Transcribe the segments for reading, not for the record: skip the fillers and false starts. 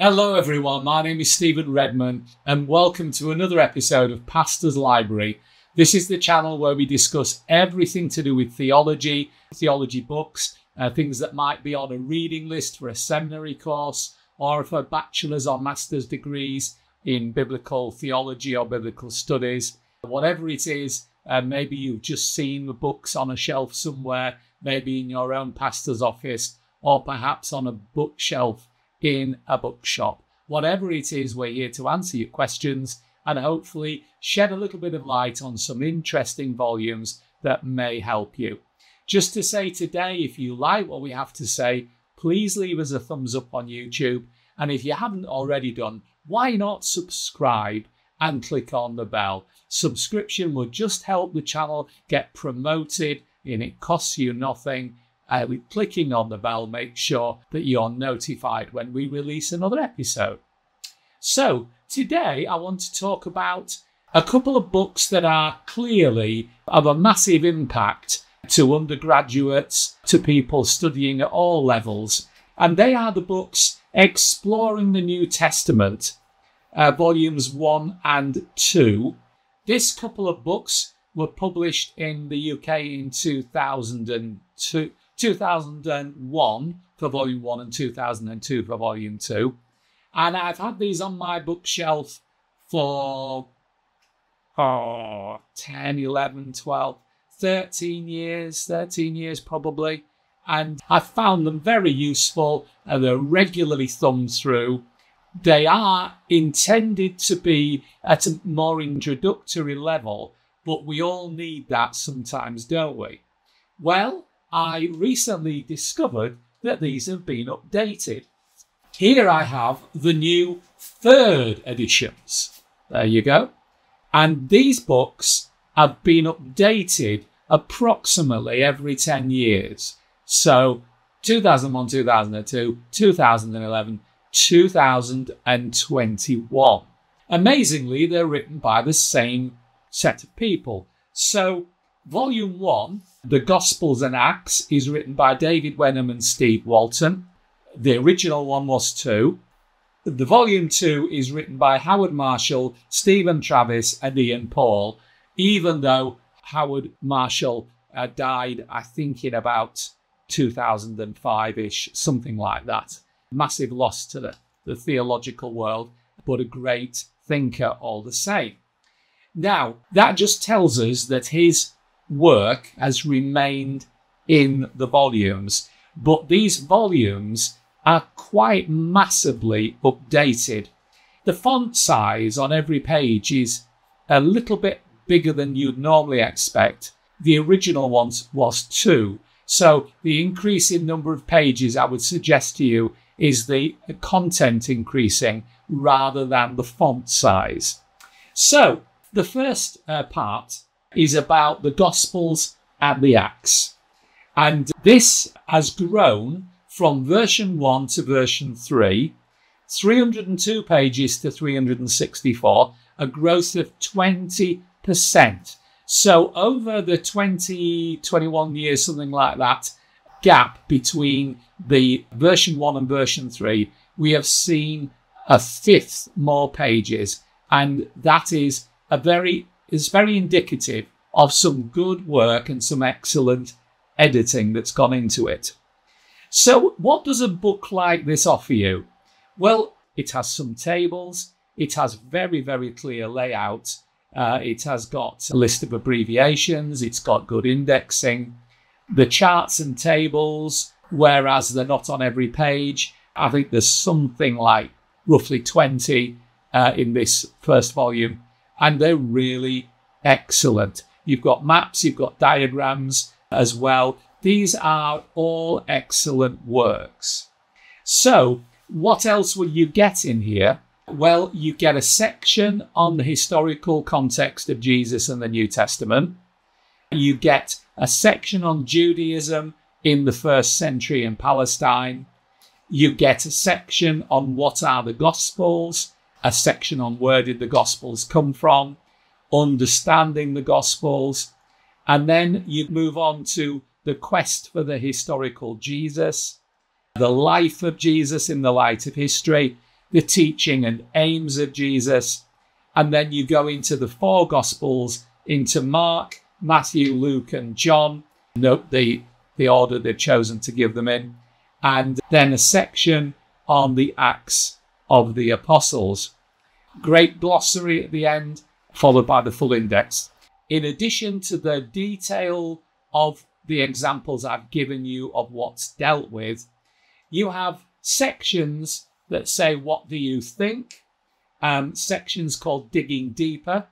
Hello everyone, my name is Stephen Redman and welcome to another episode of Pastor's Library. This is the channel where we discuss everything to do with theology, theology books, things that might be on a reading list for a seminary course or for bachelor's or master's degrees in biblical theology or biblical studies. Whatever it is, maybe you've just seen the books on a shelf somewhere, maybe in your own pastor's office or perhaps on a bookshelf in a bookshop. Whatever it is, we're here to answer your questions and hopefully shed a little bit of light on some interesting volumes that may help you. Just to say today, if you like what we have to say, please leave us a thumbs up on YouTube. And if you haven't already done, why not subscribe and click on the bell? Subscription will just help the channel get promoted and it costs you nothing. With clicking on the bell, make sure that you're notified when we release another episode. So today I want to talk about a couple of books that are clearly of a massive impact to undergraduates, to people studying at all levels. And they are the books Exploring the New Testament, volumes 1 and 2. This couple of books were published in the UK in 2001 for volume 1 and 2002 for volume 2. And I've had these on my bookshelf for 10, 11, 12, 13 years probably. And I found them very useful and they're regularly thumbed through. They are intended to be at a more introductory level, but we all need that sometimes, don't we? Well, I recently discovered that these have been updated. Here I have the new 3rd editions. There you go. And these books have been updated approximately every 10 years. So 2001, 2002, 2011, 2021. Amazingly, they're written by the same set of people. So Volume 1, The Gospels and Acts, is written by David Wenham and Steve Walton. The original one was 2. The Volume 2 is written by Howard Marshall, Stephen Travis and Ian Paul, even though Howard Marshall died, I think, in about 2005-ish, something like that. Massive loss to the theological world, but a great thinker all the same. Now, that just tells us that his work has remained in the volumes, but these volumes are quite massively updated. The font size on every page is a little bit bigger than you'd normally expect. The original one was 2, so the increase in number of pages, I would suggest to you, is the content increasing rather than the font size. So the first part is about the Gospels and the Acts. And this has grown from version 1 to version 3, 302 pages to 364, a growth of 20%. So over the 21 years, something like that, gap between the version 1 and version 3, we have seen a 5th more pages. And that is very indicative of some good work and some excellent editing that's gone into it. So what does a book like this offer you? Well, it has some tables. It has very, very clear layout. It has got a list of abbreviations. It's got good indexing. The charts and tables, whereas they're not on every page, I think there's something like roughly 20 in this first volume. And they're really excellent. You've got maps, you've got diagrams as well. These are all excellent works. So what else will you get in here? Well, you get a section on the historical context of Jesus and the New Testament. You get a section on Judaism in the 1st century in Palestine. You get a section on what are the Gospels, a section on where did the Gospels come from, understanding the Gospels, and then you move on to the quest for the historical Jesus, the life of Jesus in the light of history, the teaching and aims of Jesus. And then you go into the four Gospels, into Mark, Matthew, Luke, and John. Note the order they've chosen to give them in. And then a section on the Acts of the Apostles. Great glossary at the end, followed by the full index. In addition to the detail of the examples I've given you of what's dealt with, you have sections that say, what do you think? Sections called Digging Deeper.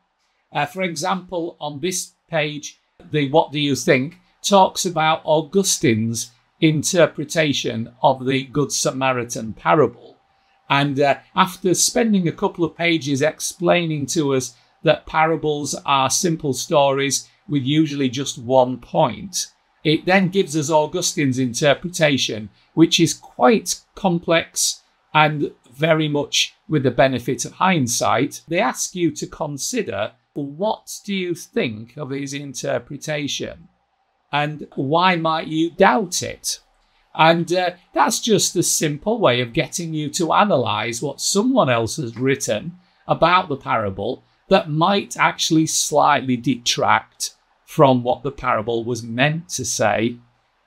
For example, on this page, the What Do You Think talks about Augustine's interpretation of the Good Samaritan parable. And after spending a couple of pages explaining to us that parables are simple stories with usually just one point, it then gives us Augustine's interpretation, which is quite complex and very much with the benefit of hindsight. They ask you to consider, what do you think of his interpretation? And why might you doubt it? And that's just a simple way of getting you to analyse what someone else has written about the parable that might actually slightly detract from what the parable was meant to say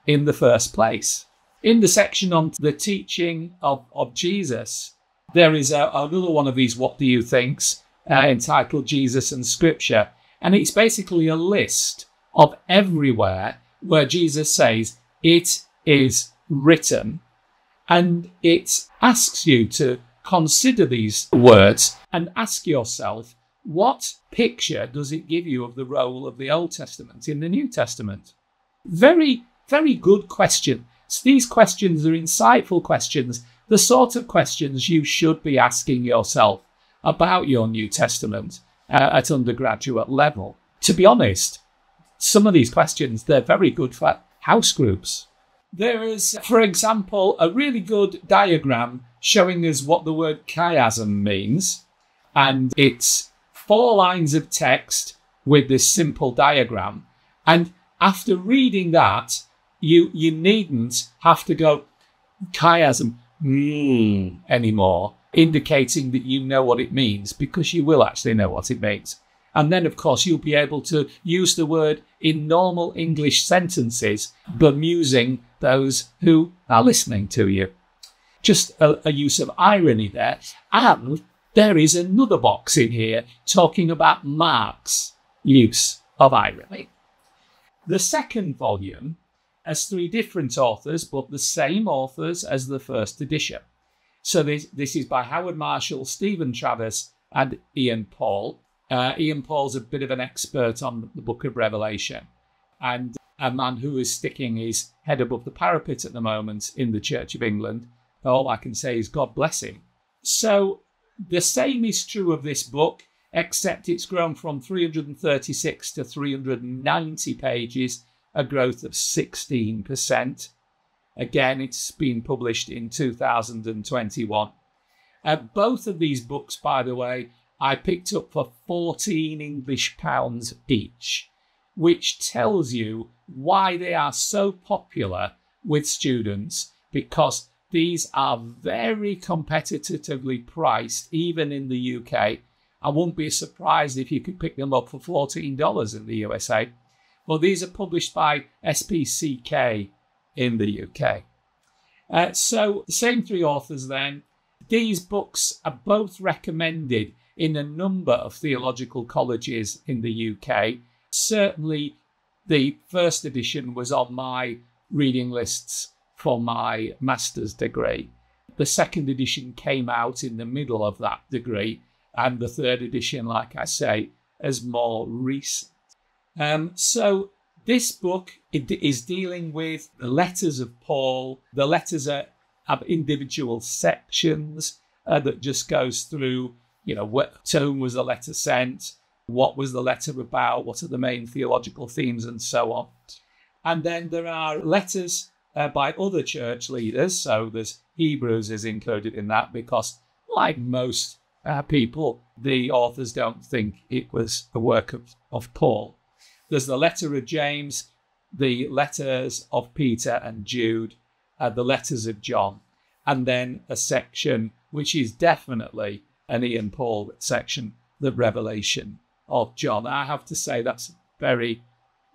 in the first place. In the section on the teaching of Jesus, there is another one of these What Do You Thinks entitled Jesus and Scripture. And it's basically a list of everywhere where Jesus says, it is written. And it asks you to consider these words and ask yourself, what picture does it give you of the role of the Old Testament in the New Testament? Very, very good question. These questions are insightful questions, the sort of questions you should be asking yourself about your New Testament at undergraduate level. To be honest, some of these questions, they're very good for house groups. There is, for example, a really good diagram showing us what the word chiasm means. And it's 4 lines of text with this simple diagram. And after reading that, you needn't have to go chiasm anymore, indicating that you know what it means, because you will actually know what it means. And then, of course, you'll be able to use the word in normal English sentences, bemusing those who are listening to you. Just a use of irony there. And there is another box in here talking about Mark's use of irony. The second volume has 3 different authors, but the same authors as the first edition. So this is by Howard Marshall, Stephen Travis, and Ian Paul. Ian Paul's a bit of an expert on the book of Revelation, and a man who is sticking his head above the parapet at the moment in the Church of England. All I can say is God bless him. So the same is true of this book, except it's grown from 336 to 390 pages, a growth of 16%. Again, it's been published in 2021. Both of these books, by the way, I picked up for £14 English each, which tells you why they are so popular with students, because these are very competitively priced, even in the UK. I wouldn't be surprised if you could pick them up for $14 in the USA. Well, these are published by SPCK in the UK. So the same 3 authors then. These books are both recommended in a number of theological colleges in the UK. Certainly the first edition was on my reading lists for my master's degree. The second edition came out in the middle of that degree, and the third edition, like I say, is more recent. So this book is dealing with the letters of Paul. The letters have individual sections that just goes through, to whom was the letter sent, what was the letter about, what are the main theological themes, and so on. And then there are letters by other church leaders. So there's Hebrews is included in that because, like most people, the authors don't think it was a work of Paul. There's the letter of James, the letters of Peter and Jude, the letters of John, and then a section which is definitely an Ian Paul section, the Revelation of John. I have to say that's a very,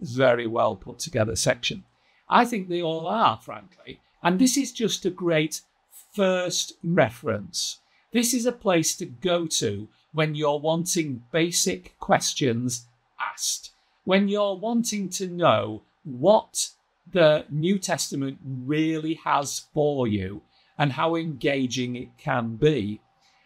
very well put together section. I think they all are, frankly. And this is just a great first reference. This is a place to go to when you're wanting basic questions asked, when you're wanting to know what the New Testament really has for you and how engaging it can be.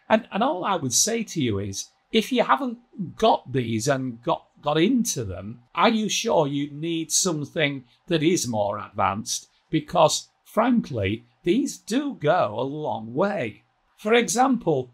And all I would say to you is, if you haven't got these and got into them, are you sure you need something that is more advanced? Because, frankly, these do go a long way. For example,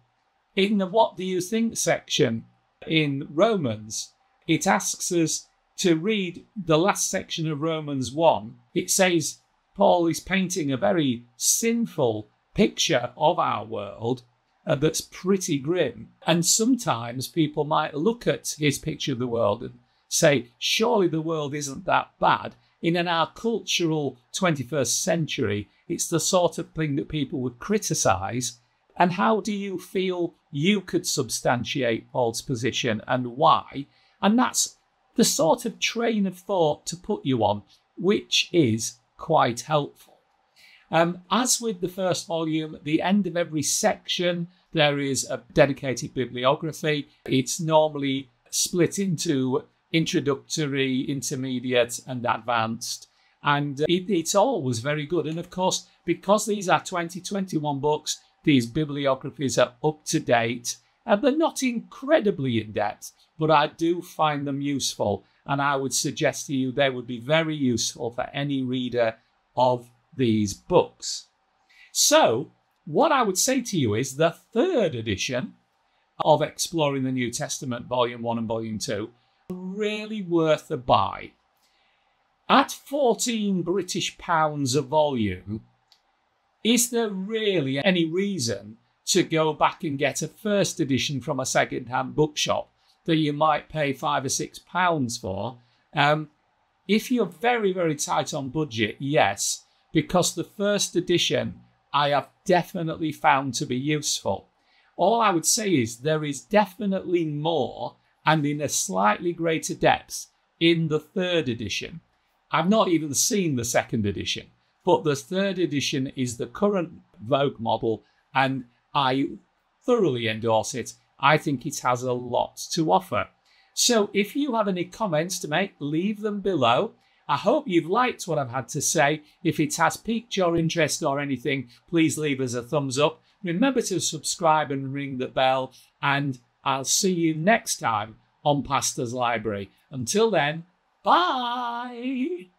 in the What Do You Think section in Romans, it asks us to read the last section of Romans 1. It says Paul is painting a very sinful picture of our world that's pretty grim. And sometimes people might look at his picture of the world and say, surely the world isn't that bad. In our cultural 21st century, it's the sort of thing that people would criticise. And how do you feel you could substantiate Paul's position and why? And that's the sort of train of thought to put you on, which is quite helpful. As with the first volume, at the end of every section, there is a dedicated bibliography. It's normally split into introductory, intermediate, and advanced. And it's always very good. And of course, because these are 2021 books, these bibliographies are up to date. They're not incredibly in-depth, but I do find them useful. And I would suggest to you they would be very useful for any reader of these books. So, what I would say to you is the third edition of Exploring the New Testament, Volume 1 and Volume 2, really worth a buy. At £14 a volume, is there really any reason to go back and get a first edition from a second-hand bookshop that you might pay £5 or £6 for? If you're very, very tight on budget, yes, because the first edition I have definitely found to be useful. All I would say is there is definitely more and in a slightly greater depth in the third edition. I've not even seen the second edition, but the third edition is the current Vogue model and I thoroughly endorse it. I think it has a lot to offer. So if you have any comments to make, leave them below. I hope you've liked what I've had to say. If it has piqued your interest or anything, please leave us a thumbs up. Remember to subscribe and ring the bell, and I'll see you next time on Pastor's Library. Until then, bye!